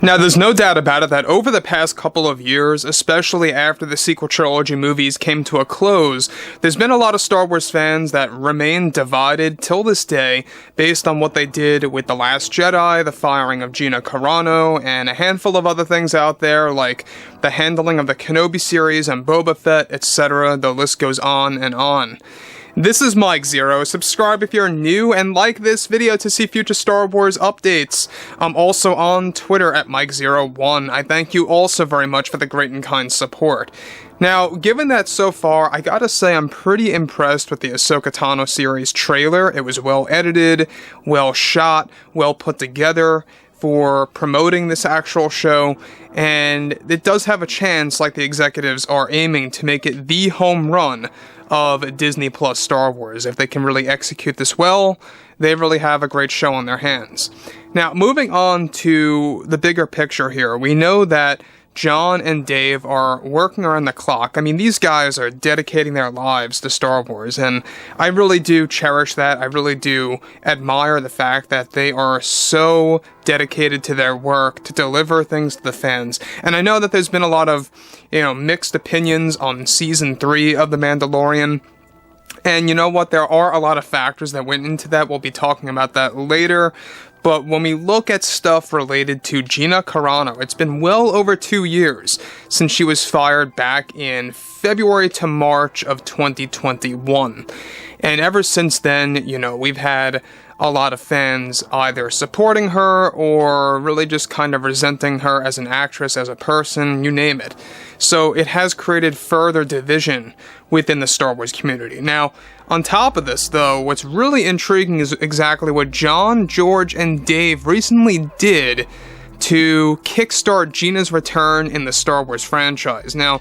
Now, there's no doubt about it that over the past couple of years, especially after the sequel trilogy movies came to a close, there's been a lot of Star Wars fans that remain divided till this day based on what they did with The Last Jedi, the firing of Gina Carano, and a handful of other things out there like the handling of the Kenobi series and Boba Fett, etc. The list goes on and on. This is Mike Zero. Subscribe if you're new and like this video to see future Star Wars updates. I'm also on Twitter at Mike01. I thank you also very much for the great and kind support. Now, given that so far, I gotta say I'm pretty impressed with the Ahsoka Tano series trailer. It was well edited, well shot, well put together for promoting this actual show, and it does have a chance, like the executives are aiming to make it the home run of Disney Plus Star Wars. If they can really execute this well, they really have a great show on their hands. Now, moving on to the bigger picture here, we know that John and Dave are working around the clock. I mean, these guys are dedicating their lives to Star Wars, and I really do cherish that. I really do admire the fact that they are so dedicated to their work to deliver things to the fans. And I know that there's been a lot of, mixed opinions on Season 3 of The Mandalorian. And you know what? There are a lot of factors that went into that. We'll be talking about that later. But when we look at stuff related to Gina Carano, it's been well over 2 years since she was fired back in February to March of 2021. And ever since then, we've had a lot of fans either supporting her or really just kind of resenting her as an actress, as a person, you name it. So it has created further division within the Star Wars community. Now, on top of this, though, what's really intriguing is exactly what John, George, and Dave recently did to kickstart Gina's return in the Star Wars franchise. Now,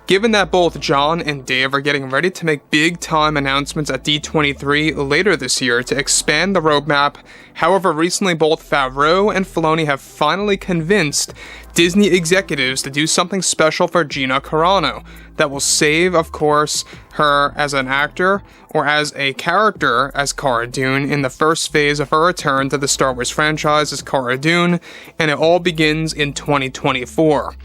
given that both John and Dave are getting ready to make big-time announcements at D23 later this year to expand the roadmap, however, recently both Favreau and Filoni have finally convinced Disney executives to do something special for Gina Carano that will save, of course, her as an actor or as a character as Cara Dune in the first phase of her return to the Star Wars franchise as Cara Dune, and it all begins in 2024.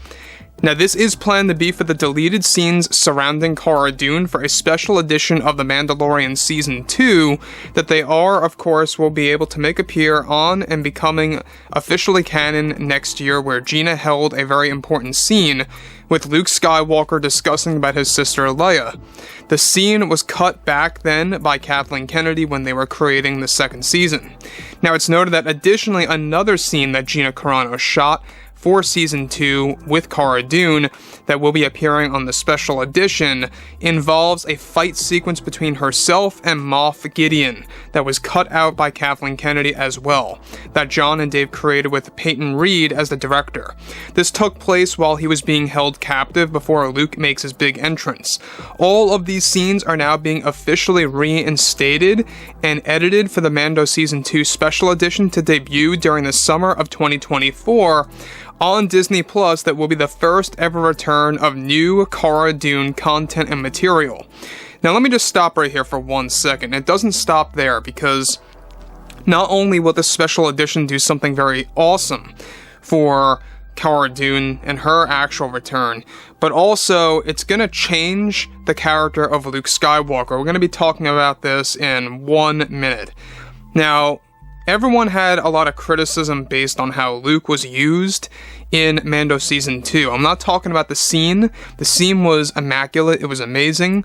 Now, this is planned to be for the deleted scenes surrounding Cara Dune for a special edition of The Mandalorian Season 2 that they of course, will be able to make appear on and becoming officially canon next year, where Gina held a very important scene with Luke Skywalker discussing about his sister Leia. The scene was cut back then by Kathleen Kennedy when they were creating the second season. Now, it's noted that additionally another scene that Gina Carano shot for Season 2 with Cara Dune that will be appearing on the special edition involves a fight sequence between herself and Moff Gideon that was cut out by Kathleen Kennedy as well, that John and Dave created with Peyton Reed as the director. This took place while he was being held captive before Luke makes his big entrance. All of these scenes are now being officially reinstated and edited for the Mando Season 2 special edition to debut during the summer of 2024 on Disney Plus. That will be the first ever return of new Cara Dune content and material. Now, let me just stop right here for 1 second. It doesn't stop there, because not only will this special edition do something very awesome for Cara Dune and her actual return, but also it's going to change the character of Luke Skywalker. We're going to be talking about this in 1 minute. Now, everyone had a lot of criticism based on how Luke was used in Mando Season 2. I'm not talking about the scene. The scene was immaculate. It was amazing.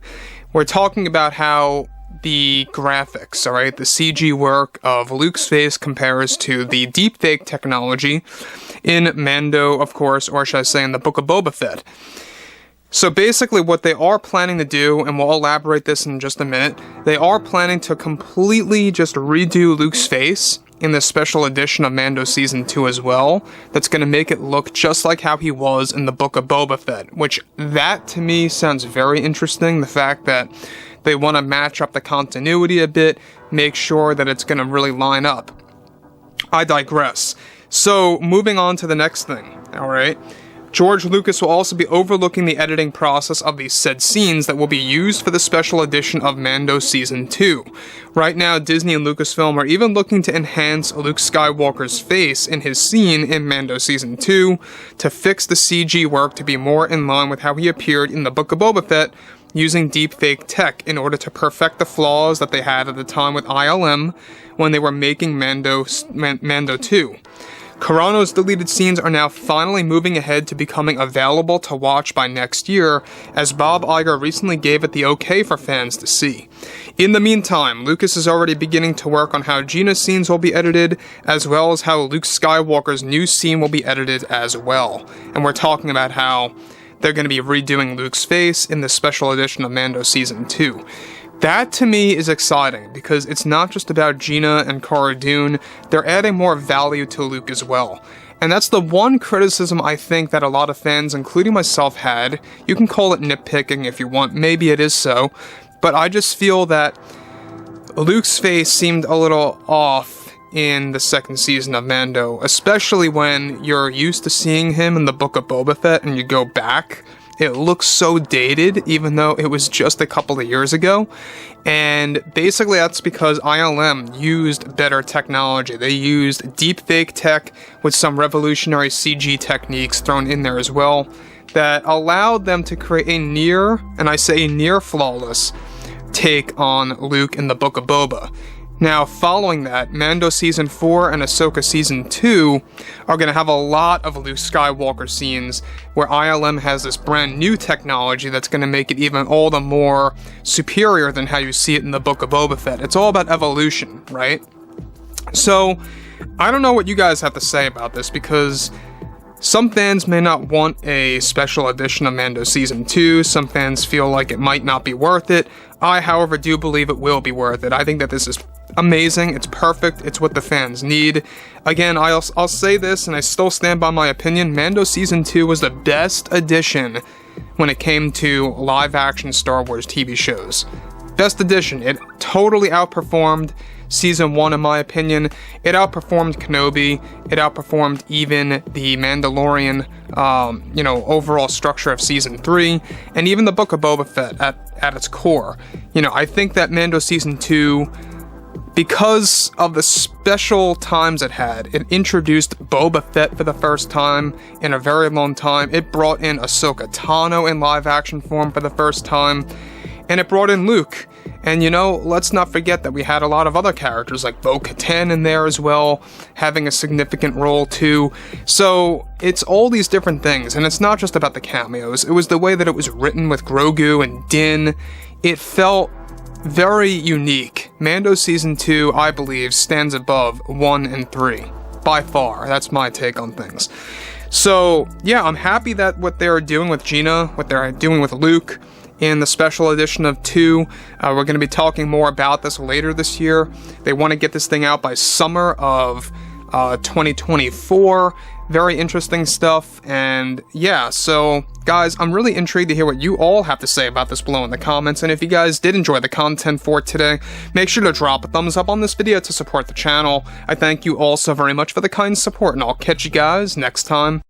We're talking about how the graphics, alright, the CG work of Luke's face compares to the deepfake technology in Mando, of course, or should I say in the Book of Boba Fett. So basically what they are planning to do, and we'll elaborate this in just a minute, they are planning to completely just redo Luke's face in this special edition of Mando Season 2 as well, that's going to make it look just like how he was in the Book of Boba Fett, which that to me sounds very interesting, the fact that they want to match up the continuity a bit, make sure that it's going to really line up. I digress. So, moving on to the next thing, alright? George Lucas will also be overlooking the editing process of these said scenes that will be used for the special edition of Mando Season 2. Right now, Disney and Lucasfilm are even looking to enhance Luke Skywalker's face in his scene in Mando Season 2 to fix the CG work to be more in line with how he appeared in the Book of Boba Fett, using deepfake tech in order to perfect the flaws that they had at the time with ILM when they were making Mando 2. Carano's deleted scenes are now finally moving ahead to becoming available to watch by next year, as Bob Iger recently gave it the okay for fans to see. In the meantime, Lucas is already beginning to work on how Gina's scenes will be edited, as well as how Luke Skywalker's new scene will be edited as well. And we're talking about how they're going to be redoing Luke's face in the special edition of Mando Season 2. That, to me, is exciting, because it's not just about Gina and Cara Dune, they're adding more value to Luke as well. And that's the one criticism I think that a lot of fans, including myself, had. You can call it nitpicking if you want, maybe it is so, but I just feel that Luke's face seemed a little off in the second season of Mando, especially when you're used to seeing him in the Book of Boba Fett and you go back. It looks so dated, even though it was just a couple of years ago. And basically that's because ILM used better technology. They used deepfake tech with some revolutionary CG techniques thrown in there as well that allowed them to create a near, and I say near flawless, take on Luke in the Book of Boba. Now, following that, Mando Season 4 and Ahsoka Season 2 are going to have a lot of Luke Skywalker scenes where ILM has this brand new technology that's going to make it even all the more superior than how you see it in the Book of Boba Fett. It's all about evolution, right? So, I don't know what you guys have to say about this, because some fans may not want a special edition of Mando Season 2, some fans feel like it might not be worth it. I, however, do believe it will be worth it. I think that this is amazing, it's perfect, it's what the fans need. Again, I'll say this, and I still stand by my opinion, Mando Season 2 was the best addition when it came to live-action Star Wars TV shows. Best addition. It totally outperformed Season 1 in my opinion. It outperformed Kenobi, it outperformed even the Mandalorian, overall structure of Season 3, and even the Book of Boba Fett at its core. I think that Mando Season 2, because of the special times it had, it introduced Boba Fett for the first time in a very long time, it brought in Ahsoka Tano in live-action form for the first time, and it brought in Luke. And let's not forget that we had a lot of other characters like Bo-Katan in there as well, having a significant role too. So it's all these different things, and it's not just about the cameos. It was the way that it was written with Grogu and Din. It felt very unique. Mando Season 2, I believe, stands above 1 and 3. By far. That's my take on things. So, yeah, I'm happy that what they're doing with Gina, what they're doing with Luke, in the special edition of 2. We're going to be talking more about this later this year. They want to get this thing out by summer of 2024. Very interesting stuff. And yeah, so guys, I'm really intrigued to hear what you all have to say about this below in the comments. And if you guys did enjoy the content for today, make sure to drop a thumbs up on this video to support the channel. I thank you all so very much for the kind support, and I'll catch you guys next time.